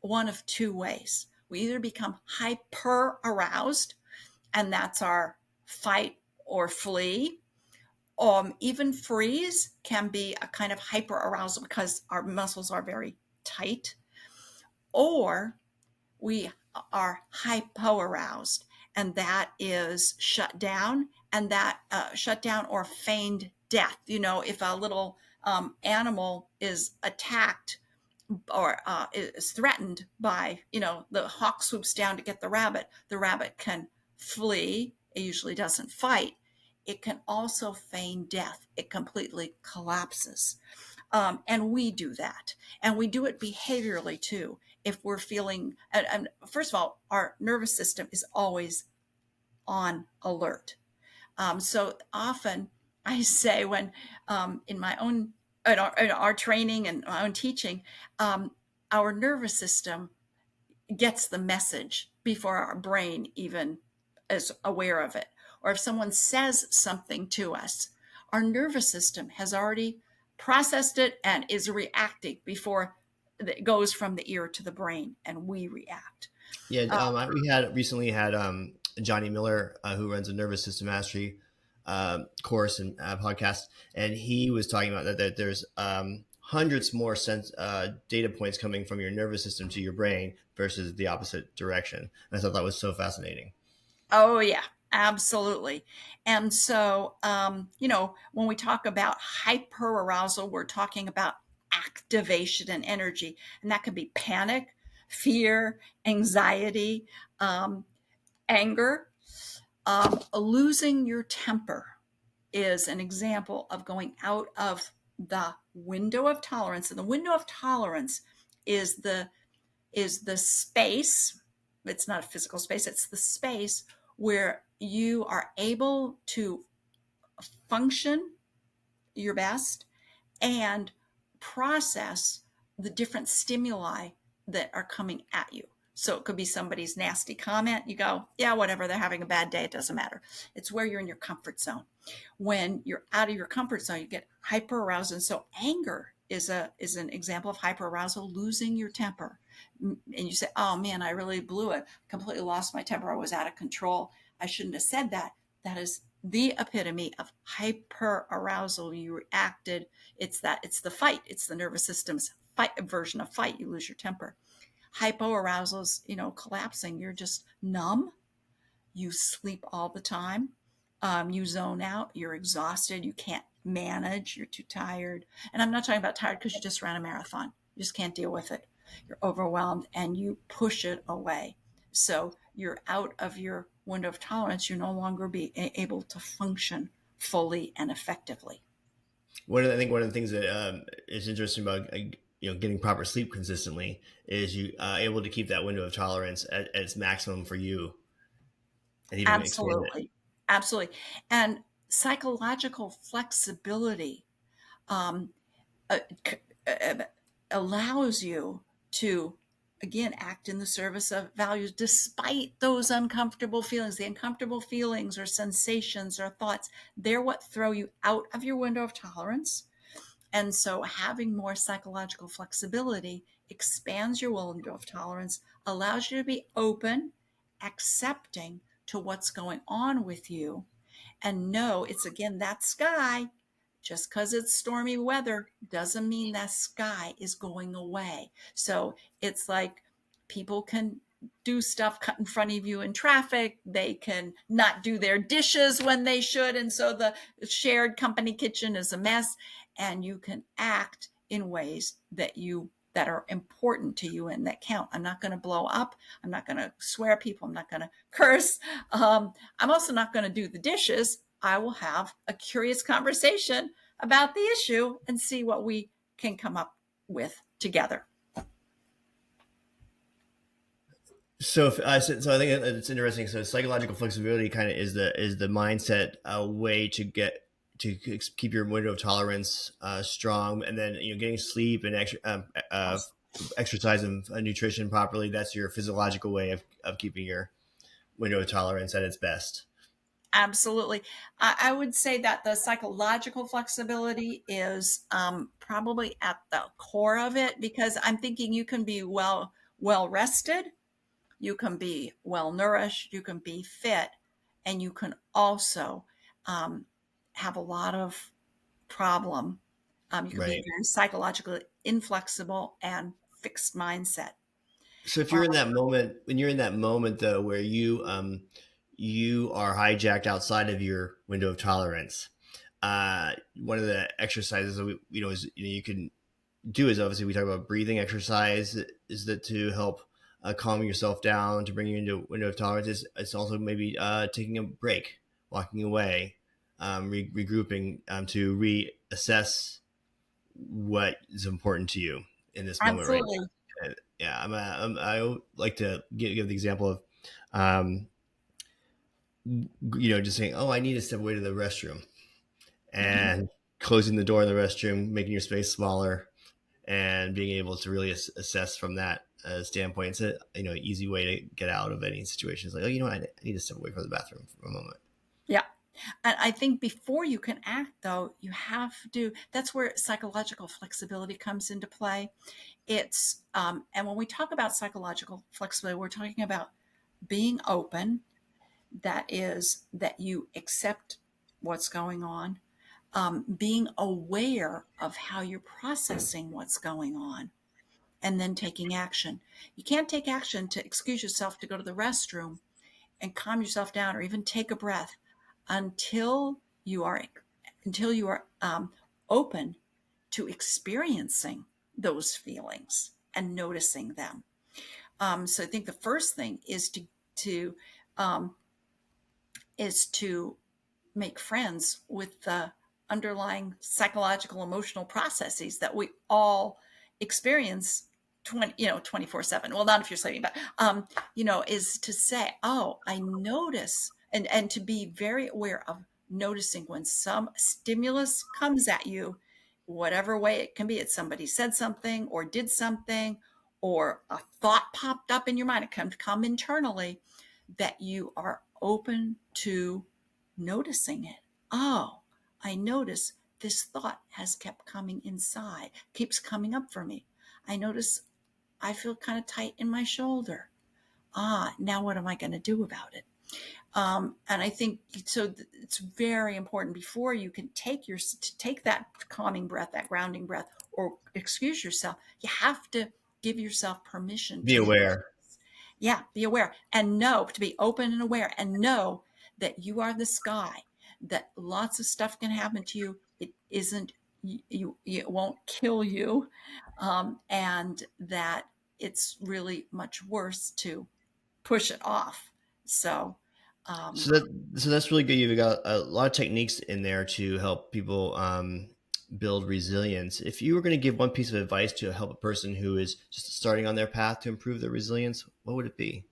one of two ways. We either become hyper aroused, and that's our fight or flee. Even freeze can be a kind of hyper arousal because our muscles are very tight. Or we are hypoaroused, and that is shut down, and that shut down or feigned death. If a little animal is attacked or is threatened by, the hawk swoops down to get the rabbit can flee. It usually doesn't fight. It can also feign death. It completely collapses. And we do that. And we do it behaviorally too. If we're feeling, and first of all, our nervous system is always on alert. So often I say when in my own, in our training and my own teaching, our nervous system gets the message before our brain even is aware of it. Or if someone says something to us, our nervous system has already processed it and is reacting before it goes from the ear to the brain, and we react. We recently had Johnny Miller, who runs a nervous system mastery course and podcast, and he was talking about that there's hundreds more data points coming from your nervous system to your brain versus the opposite direction. And I thought that was so fascinating. Oh yeah, absolutely. And so, when we talk about hyperarousal, we're talking about activation and energy, and that could be panic, fear, anxiety, anger. Losing your temper is an example of going out of the window of tolerance. And the window of tolerance is the space. It's not a physical space. It's the space where you are able to function your best and process the different stimuli that are coming at you. So it could be somebody's nasty comment. You go, yeah, whatever, they're having a bad day. It doesn't matter. It's where you're in your comfort zone. When you're out of your comfort zone, you get hyper aroused. And so anger is an example of hyper arousal, losing your temper. And you say, oh man, I really blew it. Completely lost my temper. I was out of control. I shouldn't have said that. That is the epitome of hyper arousal. You reacted. It's the fight. It's the nervous system's fight version of fight. You lose your temper. Hypoarousal is, collapsing. You're just numb. You sleep all the time. You zone out. You're exhausted. You can't manage. You're too tired. And I'm not talking about tired because you just ran a marathon. You just can't deal with it. You're overwhelmed and you push it away. So you're out of your window of tolerance. You're no longer be able to function fully and effectively. I think one of the things that is interesting about getting proper sleep consistently is you able to keep that window of tolerance at its maximum for you. And even Absolutely. Absolutely. And psychological flexibility allows you to again, act in the service of values despite those uncomfortable feelings. The uncomfortable feelings or sensations or thoughts, they're what throw you out of your window of tolerance. And so having more psychological flexibility expands your window of tolerance, allows you to be open, accepting to what's going on with you, and know it's, again, that sky. Just because it's stormy weather doesn't mean that sky is going away. So it's like people can do stuff cut in front of you in traffic. They can not do their dishes when they should. And so the shared company kitchen is a mess. And you can act in ways that are important to you and that count. I'm not going to blow up. I'm not going to swear at people. I'm not going to curse. I'm also not going to do the dishes. I will have a curious conversation about the issue and see what we can come up with together. So I think it's interesting. So psychological flexibility kind of is the mindset, a way to keep your window of tolerance strong, and then getting sleep and exercise and nutrition properly. That's your physiological way of keeping your window of tolerance at its best. Absolutely. I would say that the psychological flexibility is probably at the core of it, because I'm thinking you can be well rested, you can be well nourished, you can be fit, and you can also have a lot of problem. You can be very psychologically inflexible and fixed mindset. So if you're in that moment, when you're in that moment though, where you are hijacked outside of your window of tolerance, one of the exercises that you can do is, obviously we talk about breathing exercise, is that to help calm yourself down, to bring you into window of tolerance. It's also maybe taking a break, walking away, regrouping, to reassess what is important to you in this moment. Absolutely. Right now. Yeah, I like to give the example of, just saying, oh, I need to step away to the restroom, and closing the door in the restroom, making your space smaller, and being able to really assess from that standpoint. It's a easy way to get out of any situation. It's like, oh, I need to step away from the bathroom for a moment. Yeah. And I think before you can act, though, you have to, that's where psychological flexibility comes into play. It's, and when we talk about psychological flexibility, we're talking about being open. That is, that you accept what's going on, being aware of how you're processing what's going on, and then taking action. You can't take action to excuse yourself to go to the restroom and calm yourself down, or even take a breath, until you are open to experiencing those feelings and noticing them. So I think the first thing is to make friends with the underlying psychological emotional processes that we all experience 24/7. Well, not if you're sleeping, but is to say, oh, I notice, and to be very aware of noticing when some stimulus comes at you, whatever way it can be. It's somebody said something or did something, or a thought popped up in your mind. It can come internally, that you are open to noticing it. Oh, I notice this thought has kept coming inside, keeps coming up for me. I notice I feel kind of tight in my shoulder. Now what am I going to do about it? And I think so. It's very important, before you can take that calming breath, that grounding breath, or excuse yourself, you have to give yourself permission. Be aware. Yeah, be aware, and know, to be open and aware, and know that you are the sky, that lots of stuff can happen to you. It isn't, it won't kill you, and that it's really much worse to push it off. So that's really good. You've got a lot of techniques in there to help people build resilience. If you were going to give one piece of advice to help a person who is just starting on their path to improve their resilience, what would it be?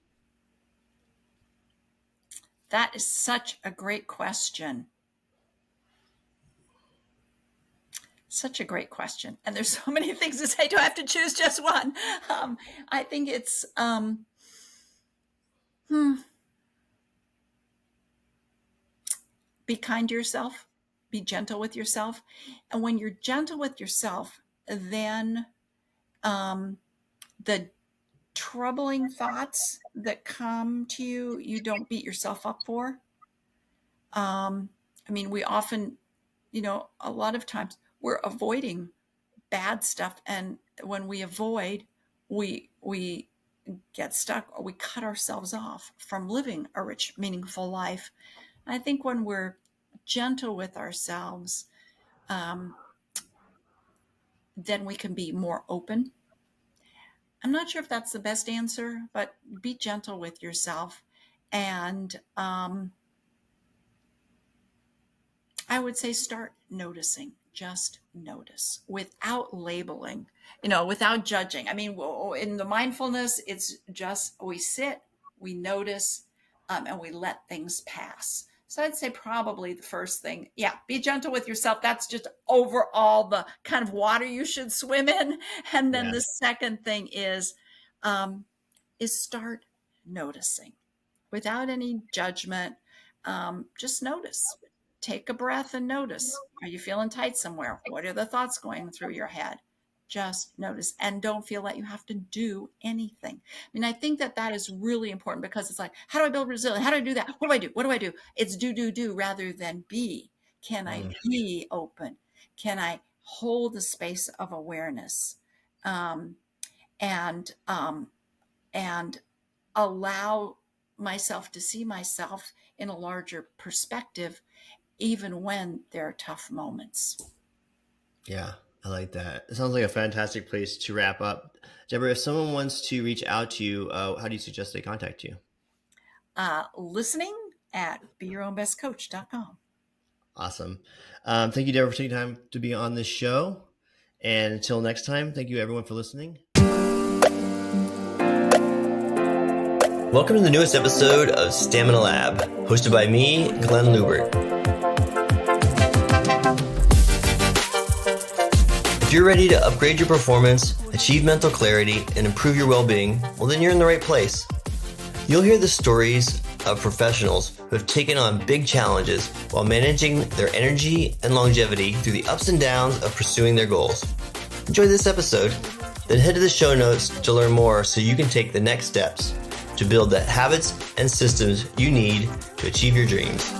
That is such a great question. Such a great question. And there's so many things to say. Do I have to choose just one? I think it's, be kind to yourself, be gentle with yourself. And when you're gentle with yourself, then the troubling thoughts that come to you, you don't beat yourself up for. I mean, we often, a lot of times we're avoiding bad stuff. And when we avoid, we get stuck, or we cut ourselves off from living a rich, meaningful life. I think when we're gentle with ourselves, then we can be more open. I'm not sure if that's the best answer, but be gentle with yourself. And I would say start noticing. Just notice without labeling, without judging. I mean, in the mindfulness, it's just we sit, we notice, and we let things pass. So I'd say probably the first thing, be gentle with yourself. That's just overall the kind of water you should swim in. And then the second thing is start noticing without any judgment. Just notice. Take a breath and notice. Are you feeling tight somewhere? What are the thoughts going through your head? Just notice, and don't feel that you have to do anything. I mean, I think that is really important, because it's like, how do I build resilience? How do I do that? What do I do? What do I do? It's do rather than be. Can I be open? Can I hold the space of awareness, and allow myself to see myself in a larger perspective, even when there are tough moments. Yeah, I like that. It sounds like a fantastic place to wrap up. Deborah, if someone wants to reach out to you, how do you suggest they contact you? Listening at beyourownbestcoach.com. Awesome. Thank you, Deborah, for taking time to be on this show. And until next time, thank you everyone for listening. Welcome to the newest episode of Stamina Lab, hosted by me, Glen Lubbert. If you're ready to upgrade your performance, achieve mental clarity, and improve your well-being, well, then you're in the right place. You'll hear the stories of professionals who have taken on big challenges while managing their energy and longevity through the ups and downs of pursuing their goals. Enjoy this episode, then head to the show notes to learn more so you can take the next steps to build the habits and systems you need to achieve your dreams.